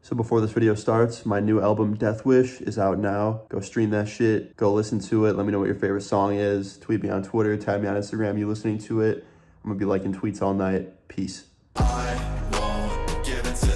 So before this video starts, my new album Death Wish is out now. Go stream that shit. Go listen to it. Let me know what your favorite song is. Tweet me on Twitter. Tag me on Instagram. You listening to it. I'm gonna be liking tweets all night. Peace.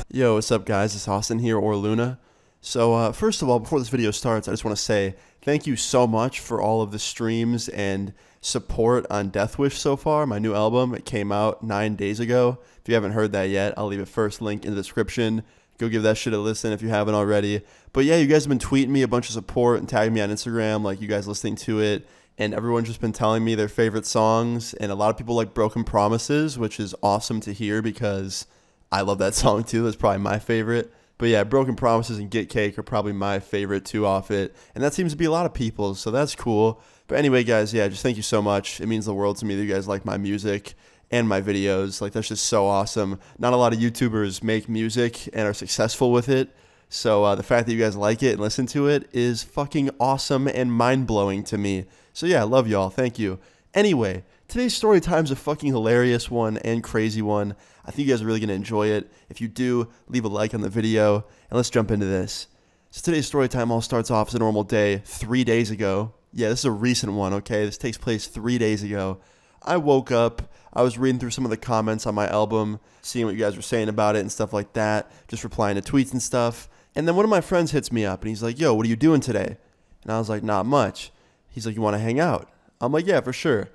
Yo, what's up, guys? It's Austin here, or Luna. So first of all, before this video starts, I just want to say thank you so much for all of the streams and support on Death Wish so far, my new album. It came out 9 days ago. If you haven't heard that yet, I'll leave it first link in the description. Go give that shit a listen if you haven't already. But yeah, you guys have been tweeting me a bunch of support and tagging me on Instagram, like you guys listening to it. And everyone's just been telling me their favorite songs. And a lot of people like Broken Promises, which is awesome to hear because I love that song too. That's probably my favorite. But yeah, Broken Promises and Get Cake are probably my favorite too off it. And that seems to be a lot of people, so that's cool. But anyway, guys, yeah, just thank you so much. It means the world to me that you guys like my music and my videos. Like, that's just so awesome. Not a lot of YouTubers make music and are successful with it. So the fact that you guys like it and listen to it is fucking awesome and mind-blowing to me. So yeah, I love y'all. Thank you. Anyway, today's story time's a fucking hilarious one and crazy one. I think you guys are really going to enjoy it. If you do, leave a like on the video, and let's jump into this. So today's story time all starts off as a normal day 3 days ago. Yeah, this is a recent one, okay? This takes place 3 days ago. I woke up, I was reading through some of the comments on my album, seeing what you guys were saying about it and stuff like that, just replying to tweets and stuff. And then one of my friends hits me up, and he's like, yo, what are you doing today? And I was like, not much. He's like, you want to hang out? I'm like, yeah, for sure.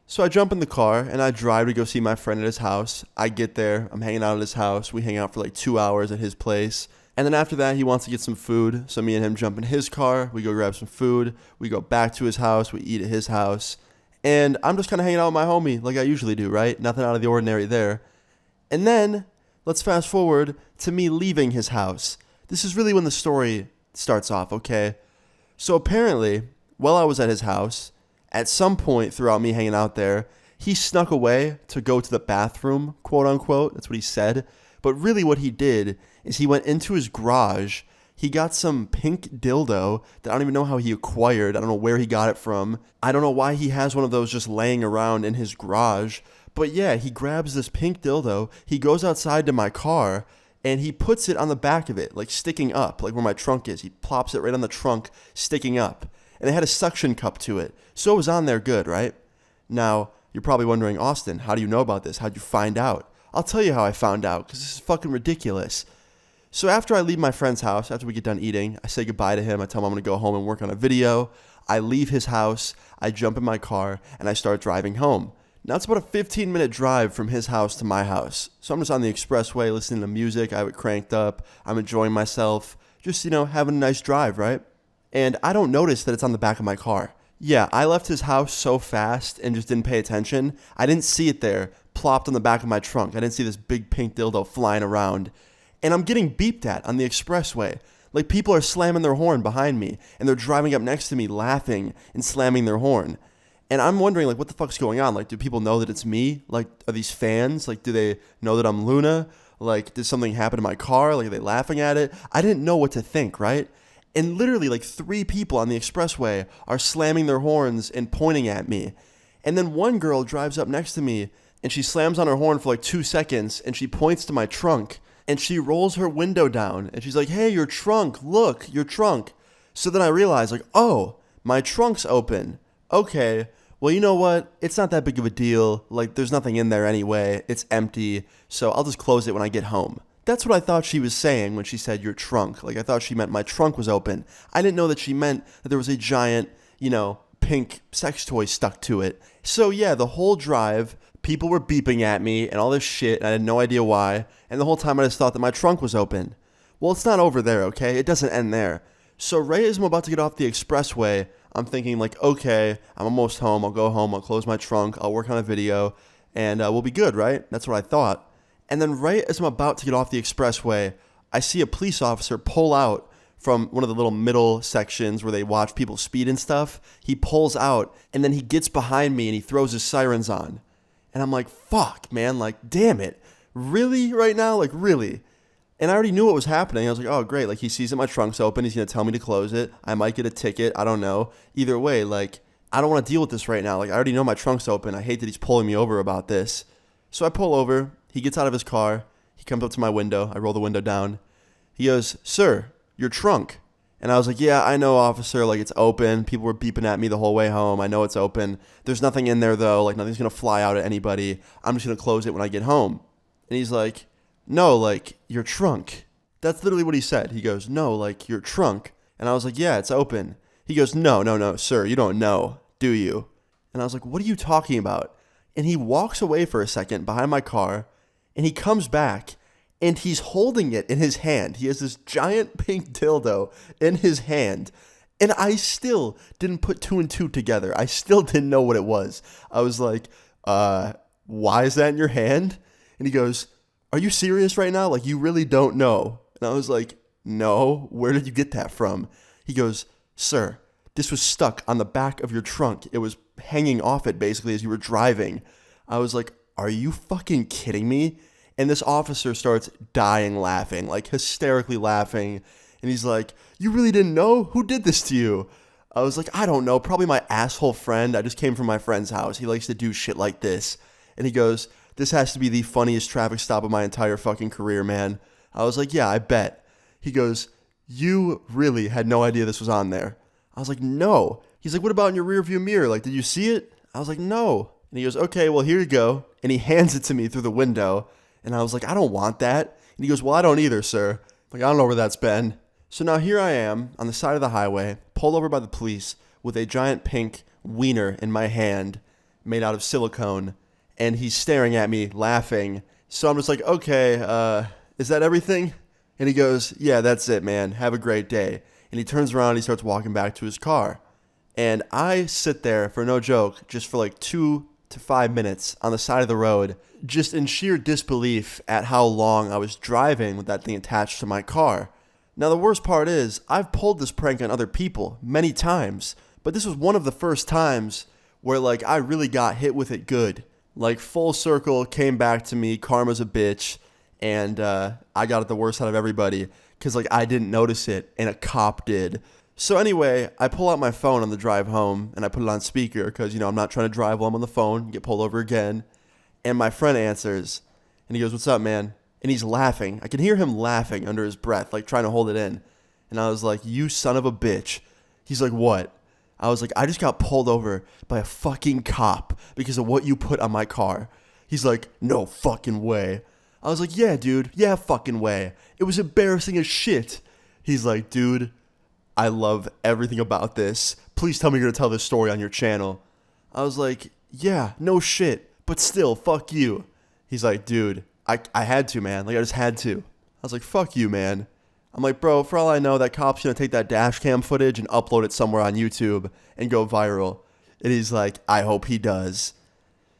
So I jump in the car and I drive to go see my friend at his house. I get there, I'm hanging out at his house. We hang out for like 2 hours at his place. And then after that, he wants to get some food. So me and him jump in his car. We go grab some food. We go back to his house. We eat at his house. And I'm just kind of hanging out with my homie like I usually do, right? Nothing out of the ordinary there. And then let's fast forward to me leaving his house. This is really when the story starts off, okay? So apparently, while I was at his house, at some point throughout me hanging out there, he snuck away to go to the bathroom, quote unquote. That's what he said. But really what he did is he went into his garage. He got some pink dildo that I don't even know how he acquired. I don't know where he got it from. I don't know why he has one of those just laying around in his garage. But yeah, he grabs this pink dildo. He goes outside to my car and he puts it on the back of it, like sticking up, like where my trunk is. He plops it right on the trunk, sticking up. And it had a suction cup to it. So it was on there good, right? Now, you're probably wondering, Austin, how do you know about this? How'd you find out? I'll tell you how I found out, because this is fucking ridiculous. So after I leave my friend's house, after we get done eating, I say goodbye to him. I tell him I'm going to go home and work on a video. I leave his house. I jump in my car, and I start driving home. Now, it's about a 15-minute drive from his house to my house. So I'm just on the expressway listening to music. I have it cranked up. I'm enjoying myself. Just, having a nice drive, right? And I don't notice that it's on the back of my car. Yeah, I left his house so fast and just didn't pay attention. I didn't see it there, plopped on the back of my trunk. I didn't see this big pink dildo flying around. And I'm getting beeped at on the expressway. Like, people are slamming their horn behind me, and they're driving up next to me laughing and slamming their horn. And I'm wondering, like, what the fuck's going on? Like, do people know that it's me? Like, are these fans? Like, do they know that I'm Luna? Like, did something happen to my car? Like, are they laughing at it? I didn't know what to think, right? And literally, like, 3 people on the expressway are slamming their horns and pointing at me. And then one girl drives up next to me, and she slams on her horn for like 2 seconds, and she points to my trunk, and she rolls her window down, and she's like, hey, your trunk, look, your trunk. So then I realize, like, oh, my trunk's open. Okay, well, you know what? It's not that big of a deal. Like, there's nothing in there anyway. It's empty, so I'll just close it when I get home. That's what I thought she was saying when she said your trunk. Like, I thought she meant my trunk was open. I didn't know that she meant that there was a giant, pink sex toy stuck to it. So yeah, the whole drive, people were beeping at me and all this shit, and I had no idea why. And the whole time I just thought that my trunk was open. Well, it's not over there, okay? It doesn't end there. So right as I'm about to get off the expressway, I'm thinking like, okay, I'm almost home. I'll go home. I'll close my trunk. I'll work on a video, and we'll be good, right? That's what I thought. And then right as I'm about to get off the expressway, I see a police officer pull out from one of the little middle sections where they watch people speed and stuff. He pulls out, and then he gets behind me, and he throws his sirens on. And I'm like, fuck, man, like, damn it. Really right now? Like, really? And I already knew what was happening. I was like, oh, great. Like, he sees that my trunk's open. He's going to tell me to close it. I might get a ticket. I don't know. Either way, like, I don't want to deal with this right now. Like, I already know my trunk's open. I hate that he's pulling me over about this. So I pull over. He gets out of his car. He comes up to my window. I roll the window down. He goes, "Sir, your trunk." And I was like, "Yeah, I know, officer. Like, it's open. People were beeping at me the whole way home. I know it's open. There's nothing in there, though. Like, nothing's going to fly out at anybody. I'm just going to close it when I get home." And he's like, "No, like, your trunk." That's literally what he said. He goes, "No, like, your trunk." And I was like, "Yeah, it's open." He goes, No, sir. You don't know, do you?" And I was like, "What are you talking about?" And he walks away for a second behind my car, and he comes back, and he's holding it in his hand. He has this giant pink dildo in his hand. And I still didn't put two and two together. I still didn't know what it was. I was like, why is that in your hand? And he goes, "Are you serious right now? Like, you really don't know?" And I was like, "No, where did you get that from?" He goes, "Sir, this was stuck on the back of your trunk. It was hanging off it basically as you were driving." I was like, "Are you fucking kidding me?" And this officer starts dying laughing, like hysterically laughing. And he's like, "You really didn't know? Who did this to you?" I was like, "I don't know. Probably my asshole friend. I just came from my friend's house. He likes to do shit like this." And he goes, "This has to be the funniest traffic stop of my entire fucking career, man." I was like, "Yeah, I bet." He goes, "You really had no idea this was on there?" I was like, "No." He's like, "What about in your rearview mirror? Like, did you see it?" I was like, "No." And he goes, "Okay, well, here you go." And he hands it to me through the window. And I was like, "I don't want that." And he goes, "Well, I don't either, sir." Like, I don't know where that's been. So now here I am on the side of the highway, pulled over by the police with a giant pink wiener in my hand made out of silicone. And he's staring at me, laughing. So I'm just like, "Okay, is that everything?" And he goes, "Yeah, that's it, man. Have a great day." And he turns around and he starts walking back to his car. And I sit there, for no joke, just for like 2 to 5 minutes on the side of the road, just in sheer disbelief at how long I was driving with that thing attached to my car. Now, the worst part is, I've pulled this prank on other people many times, but this was one of the first times where, like, I really got hit with it good. Like, full circle, came back to me, karma's a bitch, and I got it the worst out of everybody, because, like, I didn't notice it, and a cop did. So anyway, I pull out my phone on the drive home, and I put it on speaker, because, you know, I'm not trying to drive while I'm on the phone, get pulled over again. And my friend answers, and he goes, "What's up, man?" And he's laughing. I can hear him laughing under his breath, like trying to hold it in. And I was like, "You son of a bitch." He's like, "What?" I was like, "I just got pulled over by a fucking cop because of what you put on my car." He's like, "No fucking way." I was like, "Yeah, dude. Yeah, fucking way. It was embarrassing as shit." He's like, "Dude, I love everything about this. Please tell me you're going to tell this story on your channel." I was like, "Yeah, no shit. But still, fuck you." He's like, "Dude, I had to, man. Like, I just had to." I was like, "Fuck you, man." I'm like, "Bro, for all I know, that cop's going to take that dash cam footage and upload it somewhere on YouTube and go viral." And he's like, "I hope he does."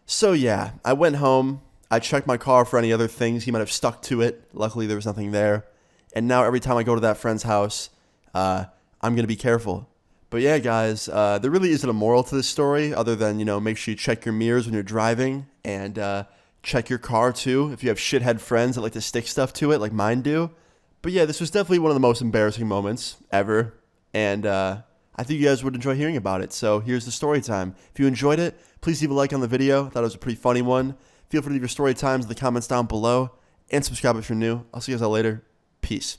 So yeah, I went home. I checked my car for any other things he might have stuck to it. Luckily, there was nothing there. And now every time I go to that friend's house, I'm going to be careful. But yeah, guys, there really isn't a moral to this story other than, you know, make sure you check your mirrors when you're driving and check your car too if you have shithead friends that like to stick stuff to it like mine do. But yeah, this was definitely one of the most embarrassing moments ever. And I think you guys would enjoy hearing about it. So here's the story time. If you enjoyed it, please leave a like on the video. I thought it was a pretty funny one. Feel free to leave your story times in the comments down below. And subscribe if you're new. I'll see you guys all later. Peace.